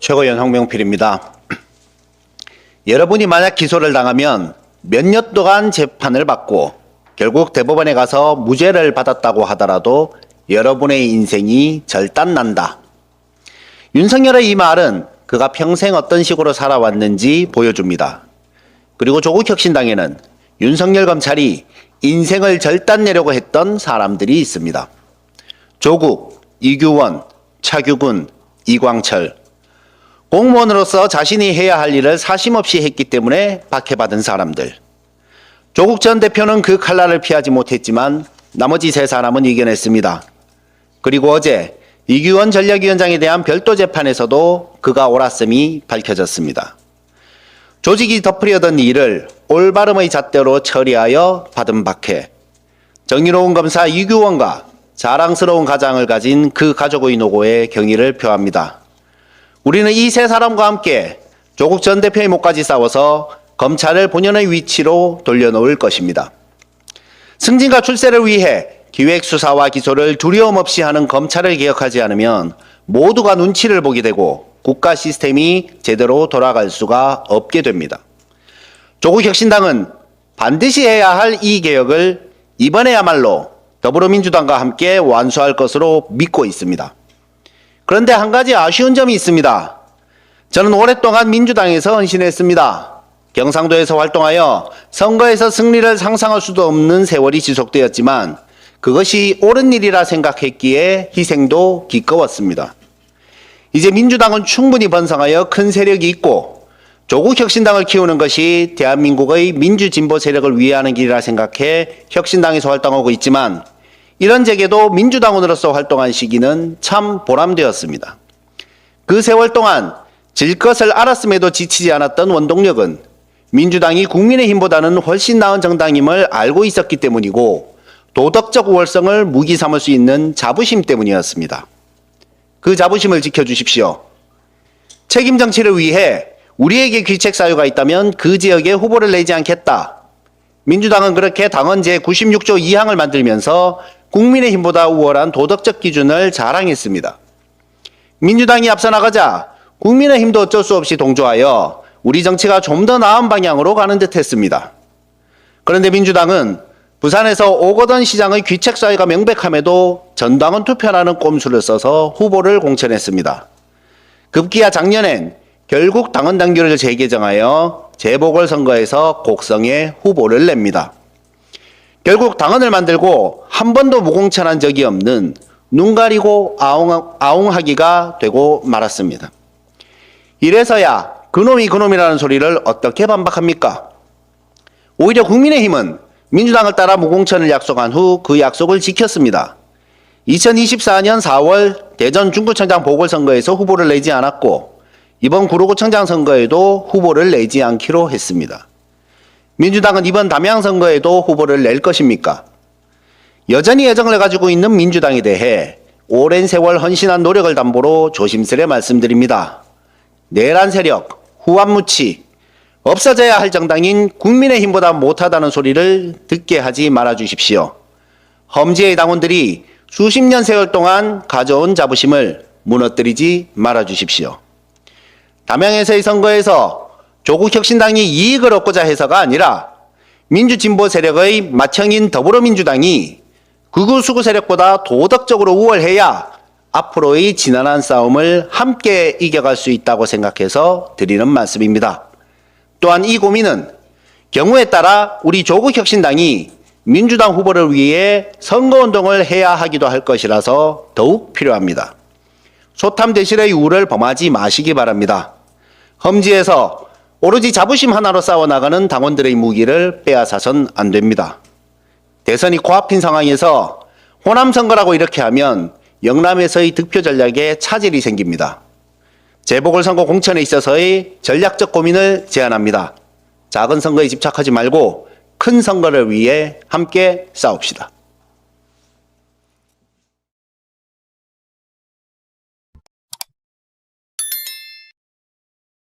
최고위원 황명필입니다. 여러분이 만약 기소를 당하면 몇 년 동안 재판을 받고 결국 대법원에 가서 무죄를 받았다고 하더라도 여러분의 인생이 절단난다. 윤석열의 이 말은 그가 평생 어떤 식으로 살아왔는지 보여줍니다. 그리고 조국 혁신당에는 윤석열 검찰이 인생을 절단내려고 했던 사람들이 있습니다. 조국, 이규원, 차규근, 이광철. 공무원으로서 자신이 해야 할 일을 사심없이 했기 때문에 박해받은 사람들. 조국 전 대표는 그 칼날을 피하지 못했지만 나머지 세 사람은 이겨냈습니다. 그리고 어제 이규원 전략위원장에 대한 별도 재판에서도 그가 옳았음이 밝혀졌습니다. 조직이 덮으려던 일을 올바름의 잣대로 처리하여 받은 박해. 정의로운 검사 이규원과 자랑스러운 가장을 가진 그 가족의 노고에 경의를 표합니다. 우리는 이 세 사람과 함께 조국 전 대표의 목까지 싸워서 검찰을 본연의 위치로 돌려놓을 것입니다. 승진과 출세를 위해 기획 수사와 기소를 두려움 없이 하는 검찰을 개혁하지 않으면 모두가 눈치를 보게 되고 국가 시스템이 제대로 돌아갈 수가 없게 됩니다. 조국 혁신당은 반드시 해야 할 이 개혁을 이번에야말로 더불어민주당과 함께 완수할 것으로 믿고 있습니다. 그런데 한 가지 아쉬운 점이 있습니다. 저는 오랫동안 민주당에서 헌신했습니다. 경상도에서 활동하여 선거에서 승리를 상상할 수도 없는 세월이 지속되었지만 그것이 옳은 일이라 생각했기에 희생도 기꺼웠습니다. 이제 민주당은 충분히 번성하여 큰 세력이 있고 조국 혁신당을 키우는 것이 대한민국의 민주진보 세력을 위하는 길이라 생각해 혁신당에서 활동하고 있지만 이런 제게도 민주당원으로서 활동한 시기는 참 보람되었습니다. 그 세월 동안 질 것을 알았음에도 지치지 않았던 원동력은 민주당이 국민의힘보다는 훨씬 나은 정당임을 알고 있었기 때문이고 도덕적 우월성을 무기 삼을 수 있는 자부심 때문이었습니다. 그 자부심을 지켜주십시오. 책임 정치를 위해 우리에게 귀책 사유가 있다면 그 지역에 후보를 내지 않겠다. 민주당은 그렇게 당헌 제96조 2항을 만들면서 국민의힘보다 우월한 도덕적 기준을 자랑했습니다. 민주당이 앞서 나가자 국민의힘도 어쩔 수 없이 동조하여 우리 정치가 좀 더 나은 방향으로 가는 듯 했습니다. 그런데 민주당은 부산에서 오거돈 시장의 귀책 사유가 명백함에도 전당원 투표라는 꼼수를 써서 후보를 공천했습니다. 급기야 작년엔 결국 당헌 당규를 재개정하여 재보궐선거에서 곡성에 후보를 냅니다. 결국 당헌을 만들고 한 번도 무공천한 적이 없는 눈 가리고 아웅하기가 되고 말았습니다. 이래서야 그놈이라는 소리를 어떻게 반박합니까? 오히려 국민의힘은 민주당을 따라 무공천을 약속한 후 그 약속을 지켰습니다. 2024년 4월 대전 중구청장 보궐선거에서 후보를 내지 않았고 이번 구로구청장 선거에도 후보를 내지 않기로 했습니다. 민주당은 이번 담양 선거에도 후보를 낼 것입니까? 여전히 애정을 가지고 있는 민주당에 대해 오랜 세월 헌신한 노력을 담보로 조심스레 말씀드립니다. 내란 세력, 후한무치, 없어져야 할 정당인 국민의힘보다 못하다는 소리를 듣게 하지 말아 주십시오. 험지의 당원들이 수십 년 세월 동안 가져온 자부심을 무너뜨리지 말아 주십시오. 담양에서의 선거에서 조국 혁신당이 이익을 얻고자 해서가 아니라 민주진보 세력의 맏형인 더불어민주당이 극우 수구 세력보다 도덕적으로 우월해야 앞으로의 지난한 싸움을 함께 이겨갈 수 있다고 생각해서 드리는 말씀입니다. 또한 이 고민은 경우에 따라 우리 조국 혁신당이 민주당 후보를 위해 선거운동을 해야 하기도 할 것이라서 더욱 필요합니다. 소탐 대실의 우를 범하지 마시기 바랍니다. 험지에서 오로지 자부심 하나로 싸워나가는 당원들의 무기를 빼앗아선 안 됩니다. 대선이 코앞인 상황에서 호남 선거라고 이렇게 하면 영남에서의 득표 전략에 차질이 생깁니다. 재보궐선거 공천에 있어서의 전략적 고민을 제안합니다. 작은 선거에 집착하지 말고 큰 선거를 위해 함께 싸웁시다.